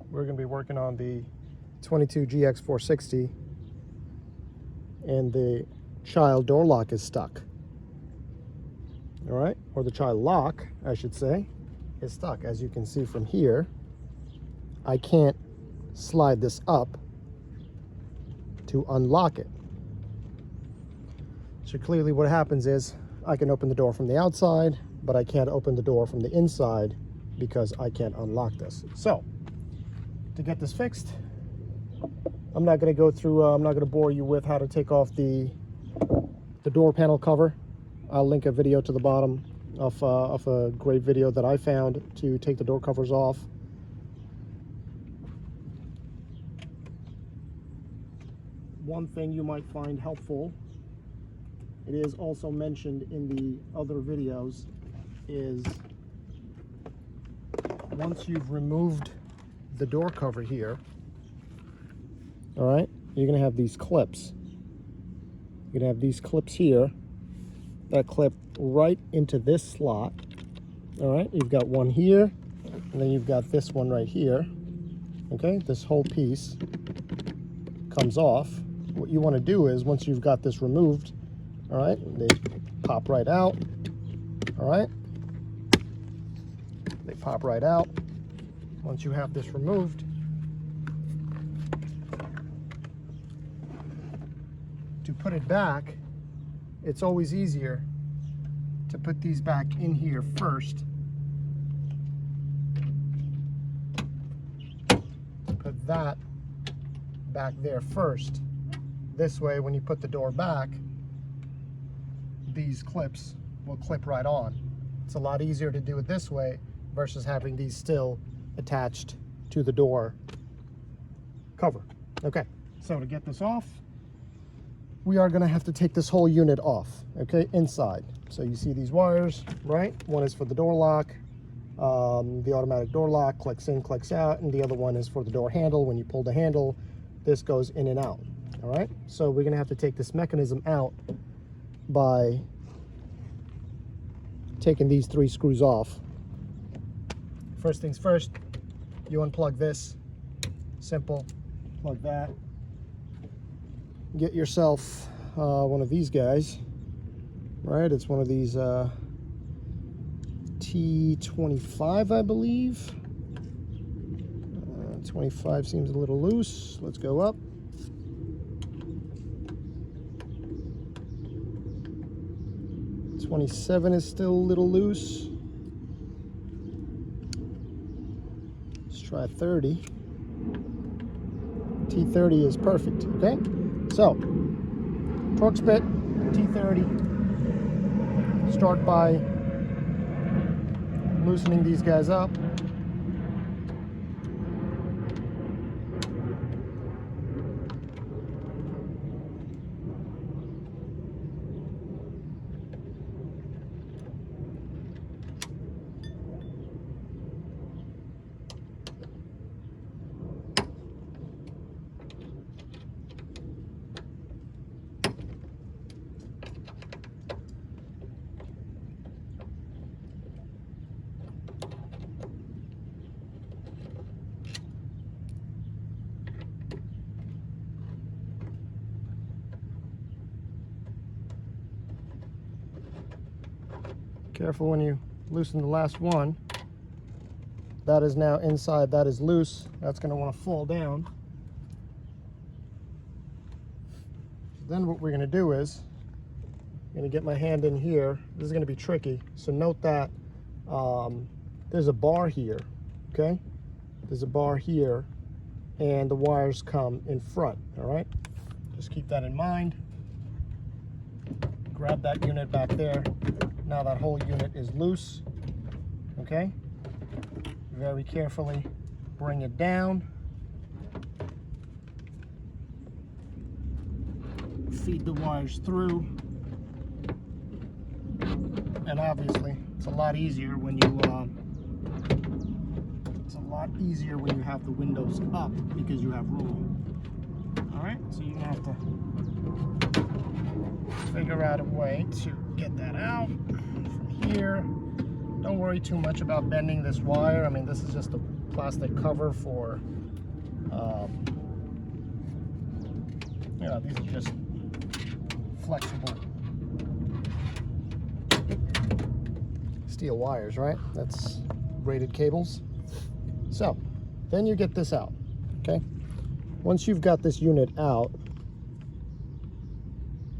We're going to be working on the 22 GX460, and the child door lock is stuck. All right, or the child lock, I should say, is stuck. As you can see from here, I can't slide this up to unlock it. So clearly what happens is I can open the door from the outside, but I can't open the door from the inside because I can't unlock this. So to get this fixed, I'm not going to go through, I'm not going to bore you with how to take off the door panel cover. I'll link a video to the bottom of a great video that I found to take the door covers off. One thing you might find helpful, it is also mentioned in the other videos, is once you've removed the door cover here, all right, you're gonna have these clips. You're gonna have these clips here that clip right into this slot. All right, you've got one here, and then you've got this one right here. Okay, this whole piece comes off. What you want to do is, once you've got this removed, all right, they pop right out. All right, they pop right out. Once you have this removed, to put it back, it's always easier to put these back in here first. Put that back there first. This way, when you put the door back, these clips will clip right on. It's a lot easier to do it this way versus having these still attached to the door cover. Okay, so to get this off, we are going to have to take this whole unit off, okay, inside. So you see these wires, right? One is for the door lock, the automatic door lock, clicks in, clicks out, and the other one is for the door handle. When you pull the handle, this goes in and out, all right? So we're going to have to take this mechanism out by taking these 3 screws off. First things first, you unplug this. Simple. Plug that. Get yourself one of these guys, right? It's one of these T25, I believe. 25 seems a little loose. Let's go up. .27 is still a little loose. Let's try 30. T30 is perfect, okay? So, Torx bit, T30. Start by loosening these guys up. Careful when you loosen the last one. That is now inside, that is loose. That's going to want to fall down. Then what we're going to do is, I'm going to get my hand in here. This is going to be tricky. So note that there's a bar here, okay? There's a bar here, and the wires come in front, all right? Just keep that in mind. Grab that unit back there. Now that whole unit is loose, okay? Very carefully bring it down. Feed the wires through. And obviously, it's a lot easier when you have the windows up because you have room. All right, so you have to figure out a way to get that out from here. Don't worry too much about bending this wire. I mean, this is just a plastic cover for, you know, these are just flexible steel wires, right? That's braided cables. So then you get this out, okay? Once you've got this unit out,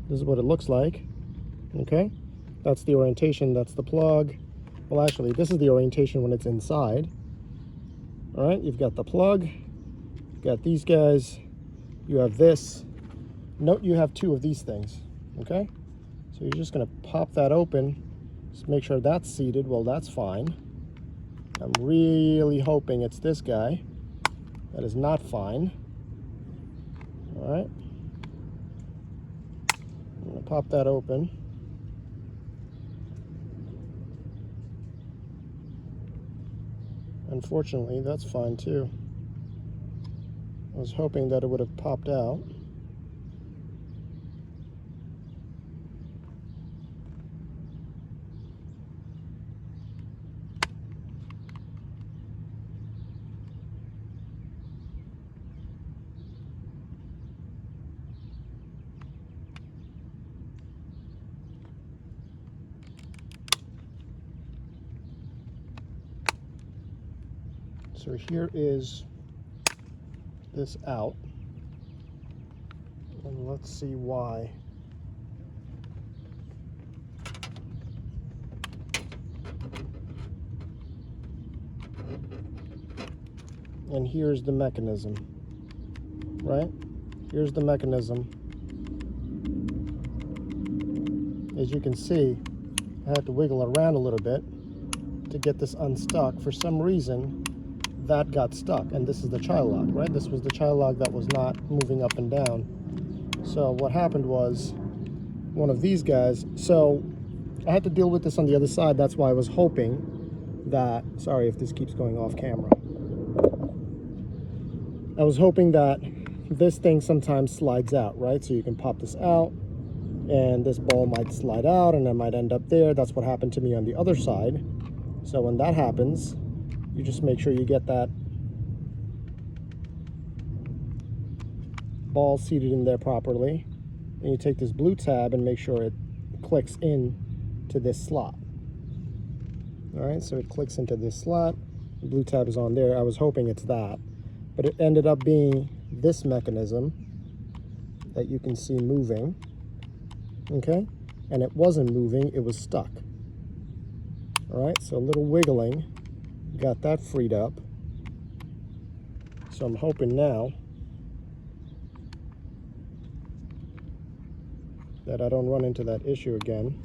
this is what it looks like, okay? That's the orientation, that's the plug. Well, actually, this is the orientation when it's inside. All right, you've got the plug, you've got these guys, you have this. Note you have two of these things, okay? So you're just gonna pop that open, just make sure that's seated. Well, that's fine. I'm really hoping it's this guy. That is not fine. All right. I'm gonna pop that open. Unfortunately, that's fine too. I was hoping that it would have popped out. So here is this out, and let's see why. And here's the mechanism, right? Here's the mechanism. As you can see, I had to wiggle around a little bit to get this unstuck. For some reason, that got stuck, and this is the child lock, right? This was the child lock that was not moving up and down. So what happened was one of these guys, so I had to deal with this on the other side. That's why I was hoping that, sorry if this keeps going off camera, I was hoping that this thing sometimes slides out, right? So you can pop this out and this ball might slide out and it might end up there. That's what happened to me on the other side. So when that happens, you just make sure you get that ball seated in there properly. And you take this blue tab and make sure it clicks in to this slot. All right, so it clicks into this slot. The blue tab is on there. I was hoping it's that, but it ended up being this mechanism that you can see moving, okay? And it wasn't moving, it was stuck. All right, so a little wiggling, got that freed up. So I'm hoping now that I don't run into that issue again.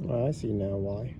I see now why.